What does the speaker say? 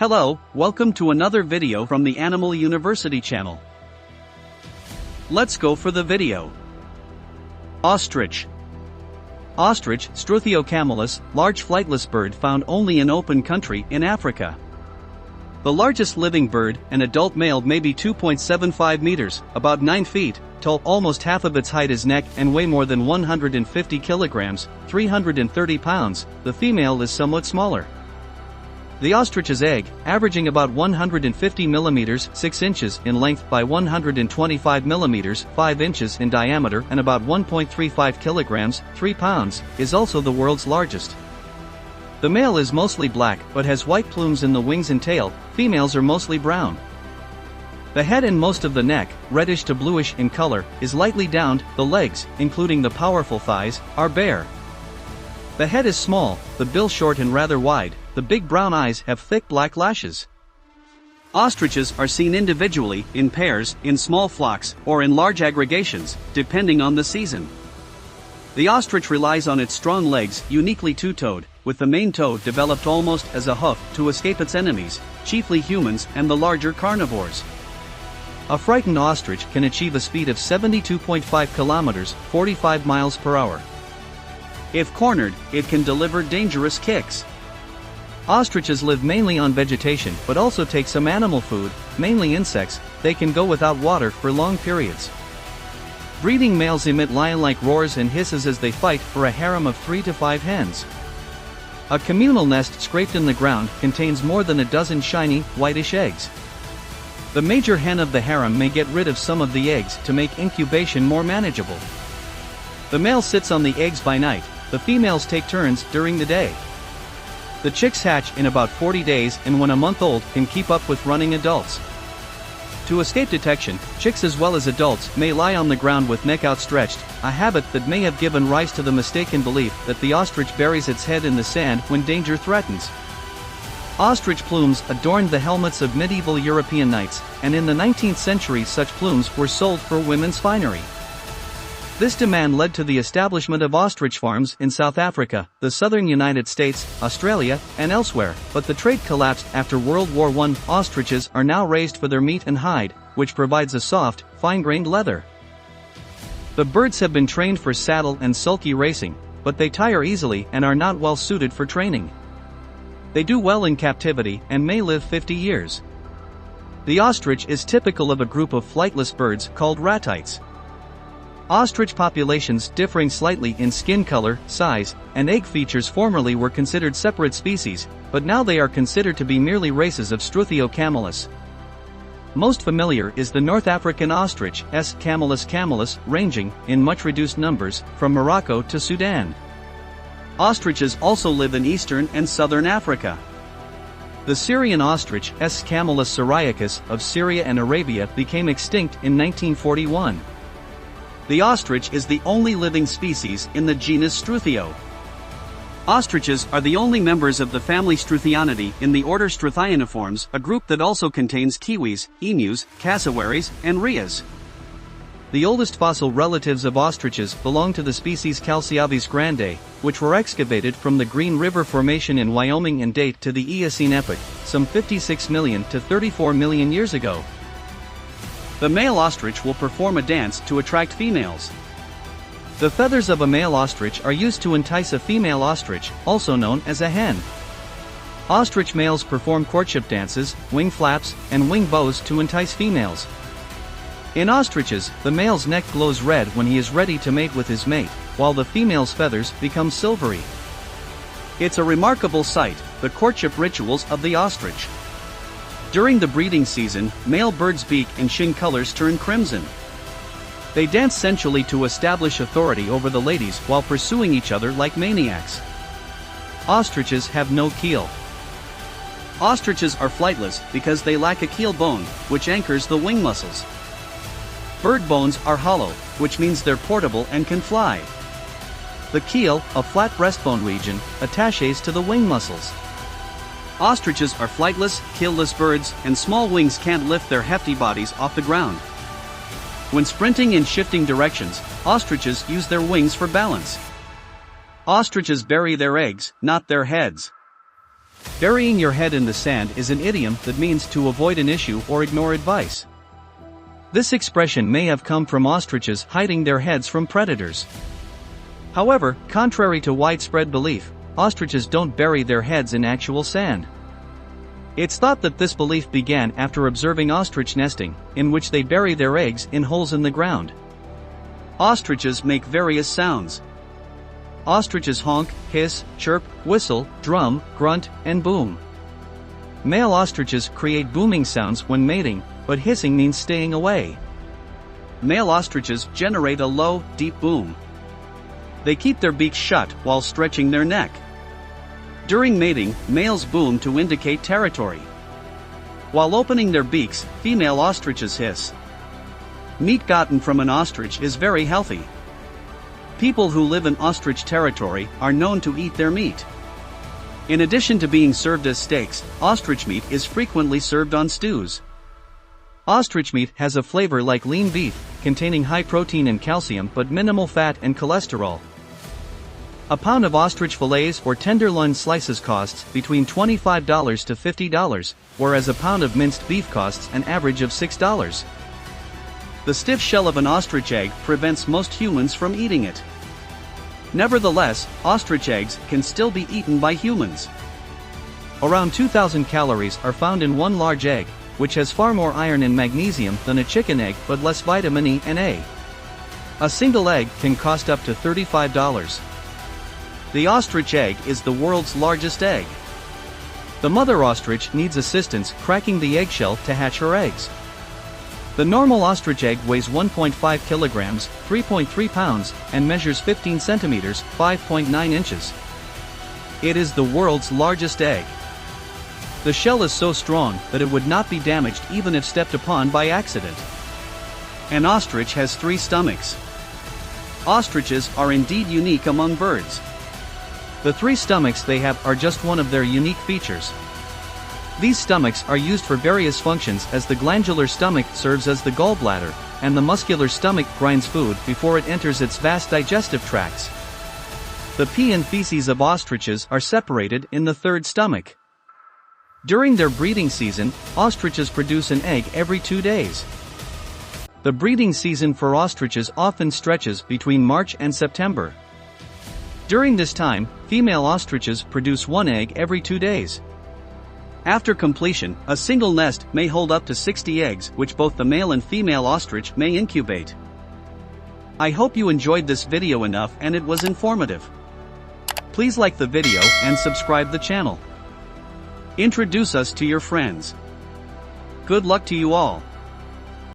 Hello, welcome to another video from the Animal University channel. Let's go for the video. Ostrich. Ostrich, Struthio camelus, large flightless bird found only in open country in Africa. The largest living bird, an adult male, may be 2.75 meters, about 9 feet, tall. Almost half of its height is neck and weigh more than 150 kilograms, 330 pounds. The female is somewhat smaller. The ostrich's egg, averaging about 150 millimeters 6 inches in length by 125 millimeters 5 inches in diameter and about 1.35 kilograms 3 pounds, is also the world's largest. The male is mostly black but has white plumes in the wings and tail. Females are mostly brown. The head and most of the neck, reddish to bluish in color, is lightly downed. The legs, including the powerful thighs, are bare. The head is small, the bill short and rather wide. The big brown eyes have thick black lashes. Ostriches are seen individually, in pairs, in small flocks, or in large aggregations, depending on the season. The ostrich relies on its strong legs, uniquely two-toed, with the main toe developed almost as a hoof to escape its enemies, chiefly humans and the larger carnivores. A frightened ostrich can achieve a speed of 72.5 kilometers, 45 miles per hour. If cornered, it can deliver dangerous kicks. Ostriches live mainly on vegetation but also take some animal food, mainly insects. They can go without water for long periods. Breeding males emit lion-like roars and hisses as they fight for a harem of 3 to 5 hens. A communal nest scraped in the ground contains more than a dozen shiny, whitish eggs. The major hen of the harem may get rid of some of the eggs to make incubation more manageable. The male sits on the eggs by night. The females take turns during the day. The chicks hatch in about 40 days and when a month old can keep up with running adults. To escape detection, chicks as well as adults may lie on the ground with neck outstretched, a habit that may have given rise to the mistaken belief that the ostrich buries its head in the sand when danger threatens. Ostrich plumes adorned the helmets of medieval European knights, and in the 19th century such plumes were sold for women's finery. This demand led to the establishment of ostrich farms in South Africa, the southern United States, Australia, and elsewhere, but the trade collapsed after World War I. Ostriches are now raised for their meat and hide, which provides a soft, fine-grained leather. The birds have been trained for saddle and sulky racing, but they tire easily and are not well suited for training. They do well in captivity and may live 50 years. The ostrich is typical of a group of flightless birds called ratites. Ostrich populations differing slightly in skin color, size, and egg features formerly were considered separate species, but now they are considered to be merely races of Struthio camelus. Most familiar is the North African ostrich, S. camelus, ranging, in much reduced numbers, from Morocco to Sudan. Ostriches also live in eastern and southern Africa. The Syrian ostrich, S. camelus syriacus, of Syria and Arabia became extinct in 1941. The ostrich is the only living species in the genus Struthio. Ostriches are the only members of the family Struthionidae in the order Struthioniformes, a group that also contains kiwis, emus, cassowaries, and rheas. The oldest fossil relatives of ostriches belong to the species Calciavis grande, which were excavated from the Green River Formation in Wyoming and date to the Eocene epoch, some 56 million to 34 million years ago. The male ostrich will perform a dance to attract females. The feathers of a male ostrich are used to entice a female ostrich, also known as a hen. Ostrich males perform courtship dances, wing flaps, and wing bows to entice females. In ostriches, the male's neck glows red when he is ready to mate with his mate, while the female's feathers become silvery. It's a remarkable sight, the courtship rituals of the ostrich. During the breeding season, male birds' beak and shin colors turn crimson. They dance sensually to establish authority over the ladies while pursuing each other like maniacs. Ostriches have no keel. Ostriches are flightless because they lack a keel bone, which anchors the wing muscles. Bird bones are hollow, which means they're portable and can fly. The keel, a flat breastbone region, attaches to the wing muscles. Ostriches are flightless, keelless birds, and small wings can't lift their hefty bodies off the ground. When sprinting in shifting directions, ostriches use their wings for balance. Ostriches bury their eggs, not their heads. Burying your head in the sand is an idiom that means to avoid an issue or ignore advice. This expression may have come from ostriches hiding their heads from predators. However, contrary to widespread belief, ostriches don't bury their heads in actual sand. It's thought that this belief began after observing ostrich nesting, in which they bury their eggs in holes in the ground. Ostriches make various sounds. Ostriches honk, hiss, chirp, whistle, drum, grunt, and boom. Male ostriches create booming sounds when mating, but hissing means staying away. Male ostriches generate a low, deep boom. They keep their beaks shut while stretching their neck. During mating, males boom to indicate territory. While opening their beaks, female ostriches hiss. Meat gotten from an ostrich is very healthy. People who live in ostrich territory are known to eat their meat. In addition to being served as steaks, ostrich meat is frequently served on stews. Ostrich meat has a flavor like lean beef, containing high protein and calcium but minimal fat and cholesterol. A pound of ostrich fillets or tenderloin slices costs between $25 to $50, whereas a pound of minced beef costs an average of $6. The stiff shell of an ostrich egg prevents most humans from eating it. Nevertheless, ostrich eggs can still be eaten by humans. Around 2,000 calories are found in one large egg, which has far more iron and magnesium than a chicken egg but less vitamin E and A. A single egg can cost up to $35. The ostrich egg is the world's largest egg. The mother ostrich needs assistance cracking the eggshell to hatch her eggs. The normal ostrich egg weighs 1.5 kilograms, 3.3 pounds, and measures 15 centimeters, 5.9 inches. It is the world's largest egg. The shell is so strong that it would not be damaged even if stepped upon by accident. An ostrich has 3 stomachs. Ostriches are indeed unique among birds. The 3 stomachs they have are just one of their unique features. These stomachs are used for various functions, as the glandular stomach serves as the gallbladder, and the muscular stomach grinds food before it enters its vast digestive tracts. The pee and feces of ostriches are separated in the 3rd stomach. During their breeding season, ostriches produce an egg every 2 days. The breeding season for ostriches often stretches between March and September. During this time, female ostriches produce 1 egg every 2 days. After completion, a single nest may hold up to 60 eggs, which both the male and female ostrich may incubate. I hope you enjoyed this video enough and it was informative. Please like the video and subscribe the channel. Introduce us to your friends. Good luck to you all.